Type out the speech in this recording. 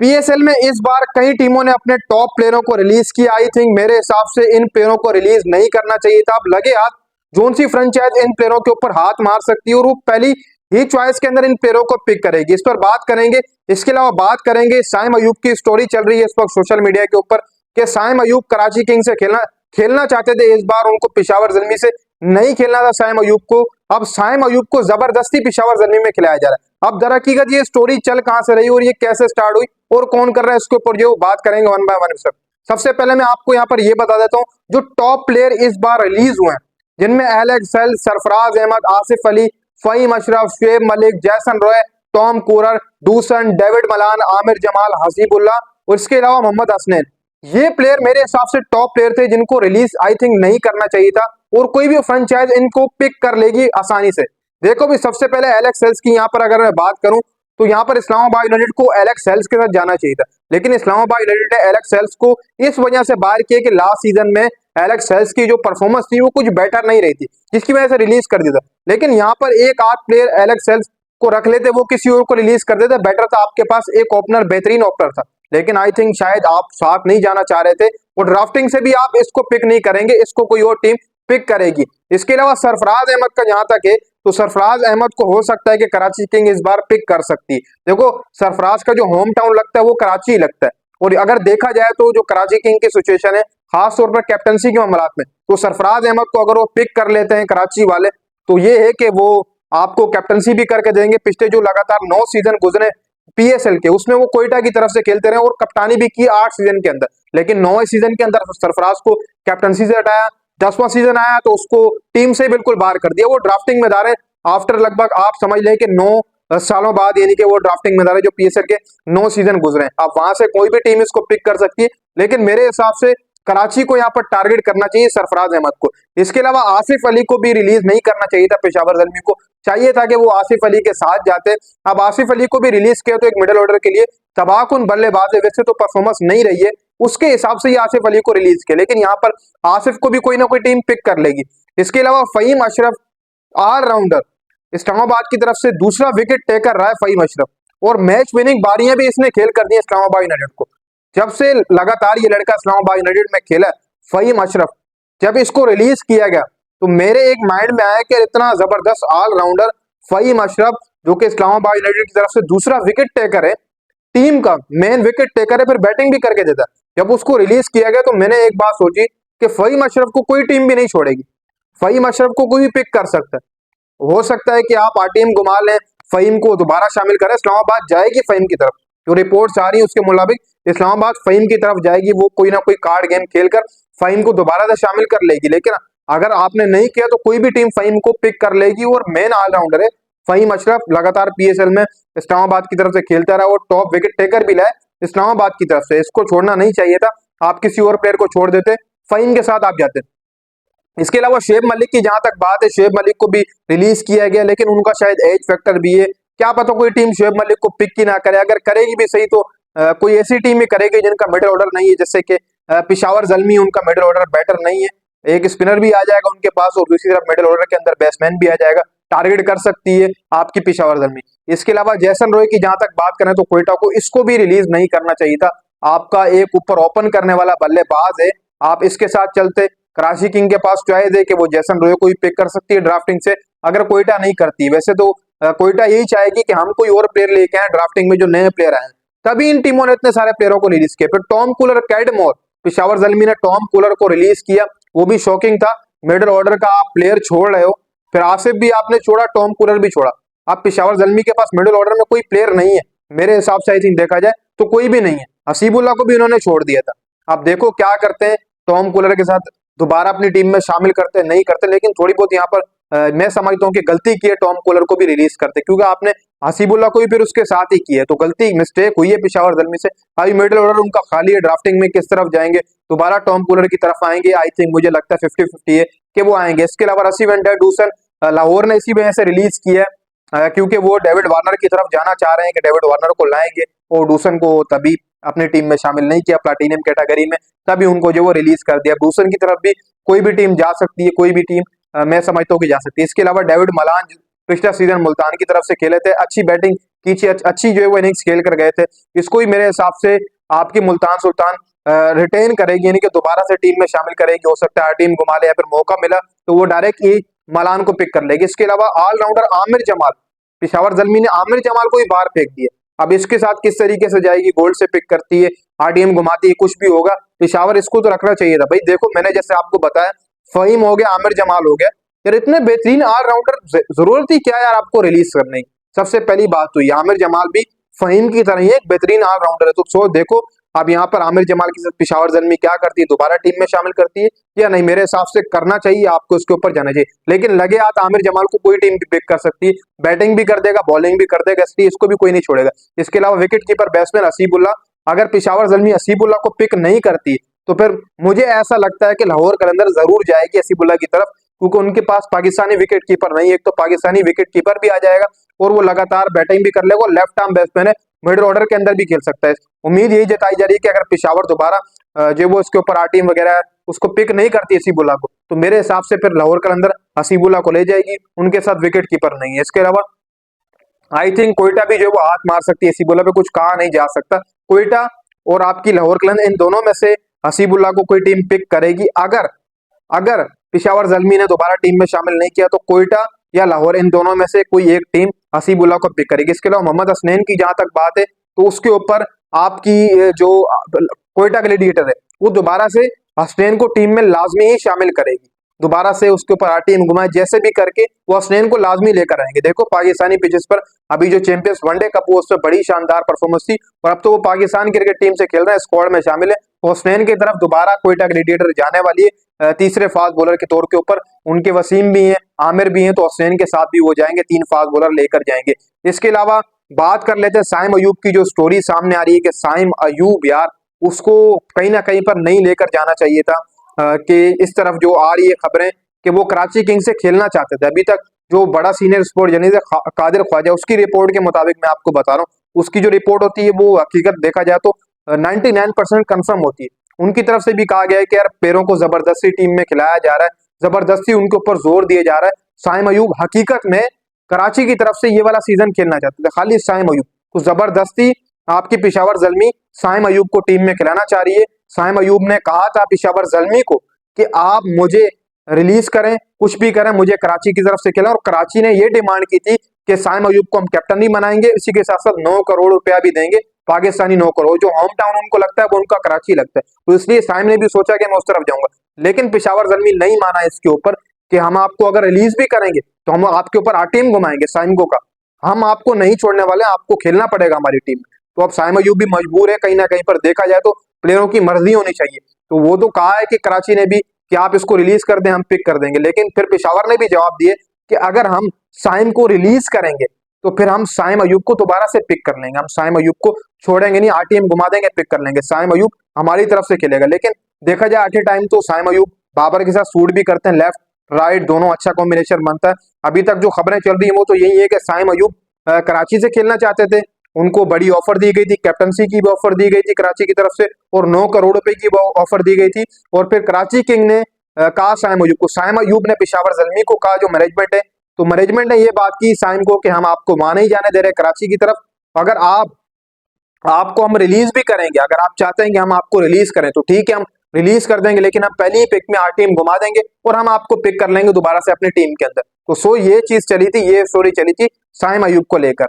PSL में इस बार कई टीमों ने अपने टॉप प्लेयरों को रिलीज किया। आई थिंक मेरे हिसाब से इन प्लेयरों को रिलीज नहीं करना चाहिए था। अब लगे हाथ जोन सी फ्रेंचाइज इन प्लेयरों के ऊपर हाथ मार सकती है और वो पहली ही चॉइस के अंदर इन प्लेयरों को पिक करेगी। इस पर बात करेंगे। इसके अलावा बात करेंगे साइम अयूब की स्टोरी चल रही है इस वक्त सोशल मीडिया के ऊपर कि साइम अयूब कराची किंग से खेलना खेलना चाहते थे। इस बार उनको पेशावर जल्मी से नहीं खेलना था साइम अयूब को। अब साइम अयूब को जबरदस्ती पेशावर जल्मी में खिलाया जा रहा है। अब जरा हकीकत ये स्टोरी चल कहां से रही और ये कैसे स्टार्ट हुई और कौन कर रहा है इसके ऊपर जो बात करेंगे वन बाय वन। सबसे पहले मैं आपको यहाँ पर ये बता देता हूँ जो टॉप प्लेयर इस बार रिलीज हुए हैं जिनमें Alex Hales, Sarfaraz Ahmed, Asif Ali, Faheem Ashraf, Shoaib Malik, Jason Roy, Tom Curran, Dawson, David Malan, Aamir Jamal, Hasibullah और इसके अलावा मोहम्मद हसनैन। ये प्लेयर मेरे हिसाब से टॉप प्लेयर थे जिनको रिलीज आई थिंक नहीं करना चाहिए था और कोई भी फ्रेंचाइज इनको पिक कर लेगी आसानी से। देखो भी सबसे पहले एलेक्स हेल्स की यहाँ पर अगर मैं बात करूं तो यहाँ पर इस्लामाबाद यूनाइटेड को एलेक्स हेल्स के साथ जाना चाहिए था, लेकिन इस्लामाबाद यूनाइटेड ने एलेक्स हेल्स को इस वजह से बाहर किया कि लास्ट सीजन में एलेक्स हेल्स की जो परफॉर्मेंस थी वो कुछ बेटर नहीं रही थी जिसकी वजह से रिलीज कर दिया था। लेकिन यहाँ पर एक आध प्लेयर एलेक्स हेल्स को रख लेते, वो किसी और को रिलीज कर देते, बेटर था। आपके पास एक ओपनर, बेहतरीन ओपनर था, लेकिन आई थिंक शायद आप साथ नहीं जाना चाह रहे थे और ड्राफ्टिंग से भी आप इसको पिक नहीं करेंगे, इसको कोई और टीम पिक करेगी। इसके अलावा सरफराज अहमद का जहां तक है तो सरफराज अहमद को हो सकता है कि कराची किंग इस बार पिक कर सकती है। देखो सरफराज का जो होम टाउन लगता है वो कराची ही लगता है और अगर देखा जाए तो जो कराची किंग की सिचुएशन है खास तौर पर कैप्टनसी के मामलात में, तो सरफराज अहमद को अगर वो पिक कर लेते हैं कराची वाले तो ये है कि वो आपको कैप्टनसी भी करके देंगे। पिछले जो लगातार 9 सीजन गुजरे पीएसएल के उसमें वो कोयटा की तरफ से खेलते रहे और कप्तानी भी की 8 सीजन के अंदर, लेकिन 9वें सीजन के अंदर सरफराज को कैप्टनसी से हटाया। 10वां सीजन आया तो उसको टीम से बिल्कुल बाहर कर दिया। वो ड्राफ्टिंग में दारे आफ्टर लगभग आप समझ लें कि 9 सालों बाद, यानी कि वो ड्राफ्टिंग में दारे जो पीएसएल के 9 सीजन गुजरे। अब वहां से कोई भी टीम इसको पिक कर सकती है, लेकिन मेरे हिसाब से कराची को यहाँ पर टारगेट करना चाहिए सरफराज अहमद को। इसके अलावा आसिफ अली को भी रिलीज नहीं करना चाहिए था। पेशावर जल्मी को चाहिए था कि वो आसिफ अली के साथ जाते। अब आसिफ अली को भी रिलीज किया तो एक मिडिल ऑर्डर के लिए तबाहकुन बल्लेबाज है, वैसे तो परफॉर्मेंस नहीं रही है, उसके हिसाब से ही आसिफ अली को रिलीज किया, लेकिन यहाँ पर आसिफ को भी कोई ना कोई टीम पिक कर लेगी। इसके अलावा फहीम अशरफ ऑलराउंडर इस्लामाबाद की तरफ से दूसरा विकेट टेकर रहा है फहीम अशरफ और मैच विनिंग बारियां भी इसने खेल कर दी इस्लामाबाद यूनाइटेड को। जब से लगातार ये लड़का इस्लामाबाद यूनाइटेड में खेला फहीम अशरफ, जब इसको रिलीज किया गया तो मेरे एक माइंड में आया कि इतना जबरदस्त ऑलराउंडर फहीम अशरफ जो कि इस्लामाबाद यूनाइटेड की तरफ से दूसरा विकेट टेकर है, टीम का मेन विकेट टेकर है, फिर बैटिंग भी करके देता है। जब उसको रिलीज किया गया तो मैंने एक बात सोची कि फहीम अशरफ को कोई टीम भी नहीं छोड़ेगी, फहीम अशरफ को कोई भी पिक कर सकता है। हो सकता है कि आप आरटीएम घुमा लें, फहीम को दोबारा शामिल करें, इस्लामाबाद जाएगी फहीम की तरफ। जो रिपोर्ट्स आ रही है उसके मुताबिक इस्लामाबाद फहीम की तरफ जाएगी, वो कोई ना कोई कार्ड गेम खेलकर फहीम को दोबारा से शामिल कर लेगी। लेकिन अगर आपने नहीं किया तो कोई भी टीम फहीम को पिक कर लेगी और मेन ऑलराउंडर है फहीम अशरफ, लगातार पीएसएल में इस्लामाबाद की तरफ से खेलता रहा और टॉप विकेट टेकर भी लाए इस्लामाबाद की तरफ से। इसको छोड़ना नहीं चाहिए था, आप किसी और प्लेयर को छोड़ देते, फहीम के साथ आप जाते। इसके अलावा शुएब मलिक की जहां तक बात है, शुएब मलिक को भी रिलीज किया गया, लेकिन उनका शायद एज फैक्टर भी है, क्या पता कोई टीम शुएब मलिक को पिक ही ना करे। अगर करेगी भी सही तो कोई ऐसी टीम ही करेगी जिनका मिडिल ऑर्डर नहीं है, जैसे कि पेशावर जल्मी, उनका मिडिल ऑर्डर बेटर नहीं है। एक स्पिनर भी आ जाएगा उनके पास और दूसरी तरफ मिडिल ऑर्डर के अंदर बैट्समैन भी आ जाएगा, टारगेट कर सकती है आपकी पेशावर जल्मी। इसके अलावा जैसन रॉय की जहां तक बात करें तो कोयटा को इसको भी रिलीज नहीं करना चाहिए था। आपका एक ऊपर ओपन करने वाला बल्लेबाज है, आप इसके साथ चलते। कराची किंग के पास चॉइस है कि वो जैसन रॉय को भी पिक कर सकती है ड्राफ्टिंग से, अगर कोयटा नहीं करती। वैसे तो कोयटा यही चाहेगी कि हम कोई और प्लेयर लेके आए ड्राफ्टिंग में जो नए प्लेयर आए, तभी इन टीमों ने इतने सारे प्लेयरों को रिलीज किया। फिर टॉम कूलर, कैडमोर, पेशावर जल्मी ने टॉम कूलर को रिलीज किया, वो भी शॉकिंग था। मिडिल ऑर्डर का आप प्लेयर छोड़ रहे हो, फिर आसिफ भी आपने छोड़ा, टॉम कूलर भी छोड़ा। आप पेशावर जल्मी के पास मिडिल ऑर्डर में कोई प्लेयर नहीं है मेरे हिसाब से, आई थिंक देखा जाए तो कोई भी नहीं है। हसीबुल्ला को भी उन्होंने छोड़ दिया था। आप देखो क्या करते हैं, टॉम कूलर के साथ दोबारा अपनी टीम में शामिल करते नहीं करते, लेकिन थोड़ी बहुत यहाँ पर मैं समझता हूँ कि गलती की है टॉम कूलर को भी रिलीज करते, क्योंकि आपने हसीबुल्ला को भी फिर उसके साथ ही की है, तो गलती मिस्टेक हुई है पेशावर जल्मी से। अभी मिडिल ऑर्डर उनका खाली है, ड्राफ्टिंग में किस तरफ जाएंगे, दोबारा टॉम कूलर की तरफ आएंगे, आई थिंक मुझे लगता है 50-50 है कि वो आएंगे। इसके अलावा रसीव एंड डूसन लाहौर ने इसी वजह से रिलीज किया है क्योंकि वो डेविड वार्नर की तरफ जाना चाह रहे हैं कि डेविड वार्नर को लाएंगे, और डूसन को तभी अपनी टीम में शामिल नहीं किया प्लाटिनियम कैटेगरी में, तभी उनको जो वो रिलीज कर दिया। डूसन की तरफ भी कोई भी टीम जा सकती है, कोई भी टीम मैं समझता हूँ कि जा सकती है। इसके अलावा डेविड मलान पिछला सीजन मुल्तान की तरफ से खेले थे, अच्छी बैटिंग की अच्छी जो है वो इनिंग्स खेल कर गए थे। इसको ही मेरे हिसाब से आपकी मुल्तान सुल्तान रिटेन करेगी, यानी कि दोबारा से टीम में शामिल करेगी। हो सकता है टीम घुमा ले या फिर मौका मिला तो वो डायरेक्ट ही मलान को पिक कर लेगी। इसके अलावा ऑलराउंडर आमिर जमाल, पिशावर जल्मी ने आमिर जमाल को ही बाहर फेंक दिया। अब इसके साथ किस तरीके से जाएगी, गोल्ड से पिक करती है, आरडीएम घुमाती है, कुछ भी होगा, पिशावर इसको तो रखना चाहिए था भाई। देखो मैंने जैसे आपको बताया, फहीम हो गया, आमिर जमाल हो गया, यार इतने बेहतरीन ऑलराउंडर जरूरत ही क्या यार आपको रिलीज करने की। सबसे पहली बात तो ये, आमिर जमाल भी फहीम की तरह ही एक बेहतरीन ऑलराउंडर है। तो सो देखो अब यहाँ पर आमिर जमाल के साथ पिशावर जल्मी क्या करती है, दोबारा टीम में शामिल करती है या नहीं। मेरे हिसाब से करना चाहिए, आपको इसके ऊपर जाना चाहिए। लेकिन लगे हाथ आमिर जमाल को कोई टीम भी पिक कर सकती है, बैटिंग भी कर देगा, बॉलिंग भी कर देगा, इसलिए इसको भी कोई नहीं छोड़ेगा। इसके अलावा विकेट कीपर बैट्समैन हसीबुल्ला, अगर पिशावर जल्मी हसीबुल्ला को पिक नहीं करती तो फिर मुझे ऐसा लगता है कि लाहौर कलंदर जरूर जाएगी हसीबुल्ला की तरफ, क्योंकि उनके पास पाकिस्तानी विकेट कीपर नहीं है। एक तो पाकिस्तानी विकेट कीपर भी आ जाएगा और वो लगातार बैटिंग भी कर लेगा, लेफ्ट आर्म बैट्समैन है, मिडिल ऑर्डर के अंदर भी खेल सकता है। उम्मीद यही जताई जा रही है कि अगर पिशावर दोबारा जो वो इसके ऊपर आरटीएम वगैरह उसको पिक नहीं करती हसीबुल्ला को, तो मेरे हिसाब से फिर लाहौर कलंदर हसीबुल्ला को ले जाएगी, उनके साथ विकेट कीपर नहीं है। इसके अलावा आई थिंक कोयटा भी जो है वो हाथ मार सकती है हसीबुल्ला पे, कुछ कहा नहीं जा सकता। कोयटा और आपकी लाहौर कलंदर, इन दोनों में से हसीबुल्ला को कोई टीम पिक करेगी। अगर अगर पिशावर जल्मी ने दोबारा टीम में शामिल नहीं किया तो कोयटा या लाहौर, इन दोनों में से कोई एक टीम हसीबुल्ला को पिक करेगी। इसके अलावा मोहम्मद हसनैन की जहां तक बात है तो उसके ऊपर आपकी जो कोयटा ग्लैडिएटर है वो दोबारा से हसनैन को टीम में लाजमी ही शामिल करेगी, दोबारा से उसके ऊपर आरटीएम घुमाए जैसे भी करके वो हसनैन को लाजमी लेकर आएंगे। देखो पाकिस्तानी पिचेस पर अभी जो चैंपियंस वनडे कप हुआ उसमें बड़ी शानदार परफॉर्मेंस थी और अब तो वो पाकिस्तान क्रिकेट टीम से खेल रहे हैं, स्क्वाड में शामिल है। तो हसनैन की तरफ दोबारा कोयटा ग्लैडिएटर जाने वाली है तीसरे फास्ट बॉलर के तौर के ऊपर। उनके वसीम भी हैं, आमिर भी हैं, तो हसनैन के साथ भी वो जाएंगे, 3 फास्ट बॉलर लेकर जाएंगे। इसके अलावा बात कर लेते हैं साइम अयूब की, जो स्टोरी सामने आ रही है कि साइम अयूब यार उसको कहीं ना कहीं पर नहीं लेकर जाना चाहिए था। कि इस तरफ जो आ रही है खबरें कि वो कराची किंग्स से खेलना चाहते थे। अभी तक जो बड़ा senior sport journalist Qadir Khawaja, उसकी रिपोर्ट के मुताबिक मैं आपको बता रहा हूँ, उसकी जो रिपोर्ट होती है वो हकीकत देखा जाए तो 99% कंफर्म होती है। उनकी तरफ से भी कहा गया है कि यार पैरों को जबरदस्ती टीम में खिलाया जा रहा है, जबरदस्ती उनके ऊपर जोर दिया जा रहा है। साइम अयूब हकीकत में कराची की तरफ से ये वाला सीजन खेलना चाहते थे, खाली साइम अयूब तो जबरदस्ती आपकी पिशावर जल्मी साइम अयूब को टीम में खिलाना चाह रही है। साइम अयूब ने कहा था पिशावर जल्मी को कि आप मुझे रिलीज करें, कुछ भी करें, मुझे कराची की तरफ से खेला, और कराची ने यह डिमांड की थी कि साइम अयूब को हम कैप्टन नहीं बनाएंगे, इसी के साथ साथ 9 करोड़ रुपया भी देंगे, पाकिस्तानी 9 करोड़, जो होम टाउन उनको लगता है वो उनका कराची लगता है। तो इसलिए साइम ने भी सोचा कि मैं उस तरफ जाऊंगा, लेकिन पिशावर जल्मी नहीं माना इसके ऊपर कि हम आपको अगर रिलीज भी करेंगे तो हम आपके ऊपर आरटीएम घुमाएंगे। साइम को कहा हम आपको नहीं छोड़ने वाले, आपको खेलना पड़ेगा हमारी टीम में। तो अब साइम अयूब भी मजबूर है, कहीं ना कहीं पर देखा जाए तो प्लेयरों की मर्जी होनी चाहिए। तो वो तो कहा है कि कराची ने भी कि आप इसको रिलीज कर दें, हम पिक कर देंगे, लेकिन फिर पेशावर ने भी जवाब दिए कि अगर हम साइम को रिलीज करेंगे तो फिर हम साइम अयूब को दोबारा से पिक कर लेंगे, हम साइम अयूब को छोड़ेंगे नहीं, आरटीएम घुमा देंगे, पिक कर लेंगे, साइम अयूब हमारी तरफ से खेलेगा। लेकिन देखा जाए एट ए टाइम तो साइम अयूब बाबर के साथ सूट भी करते हैं, लेफ्ट राइट दोनों अच्छा कॉम्बिनेशन बनता है। अभी तक जो खबरें चल रही है वो तो यही है कि साइम अयूब कराची से खेलना चाहते थे, उनको बड़ी ऑफर दी गई थी, कैप्टनसी की भी ऑफर दी गई थी कराची की तरफ से और 9 करोड़ रुपए की ऑफर दी गई थी। और फिर कराची किंग ने कहा साइम अयूब को, साइम अयूब ने पेशावर जल्मी को कहा जो मैनेजमेंट है, तो मैनेजमेंट ने ये बात की साइम को कि हम आपको वहां नहीं जाने दे रहे कराची की तरफ, अगर आपको हम रिलीज भी करेंगे, अगर आप चाहते हैं कि हम आपको रिलीज करें तो ठीक है, हम रिलीज कर देंगे, लेकिन हम पहली ही पिक में आरटीएम घुमा देंगे और हम आपको पिक कर लेंगे दोबारा से अपनी टीम के अंदर। तो ये चीज चली थी, ये स्टोरी चली थी साइम अयूब को लेकर।